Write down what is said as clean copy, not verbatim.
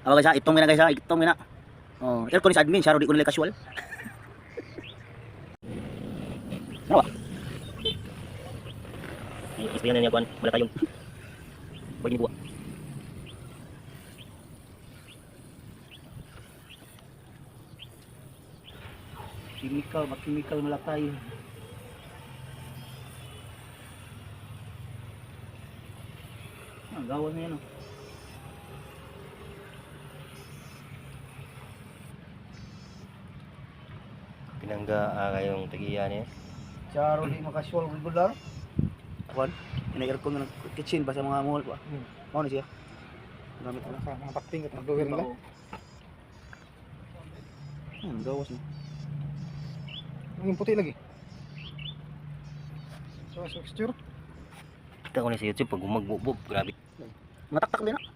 Awa guys ha, itong gina guys ha, itong gina. Oh, aircon is admin, siya di ko nila casual. Ano ba? Ispayan na niya kuan, wala tayong. Pwede buwa. Chemical, mag-chemical malakay. Gawan na yan oh. Pinangga kayong tagiya niya. Charo di makasual regular. Kuan, ina-aircon na kitchen ba sa mga mall ba? Mao na siya. Gamit na Sa mga pakting at mag-dower nila. Gawas na. Ang puti lagi. So, texture. Kita ko na sa YouTube pag gumagbubog, grabe. Mataktak din na.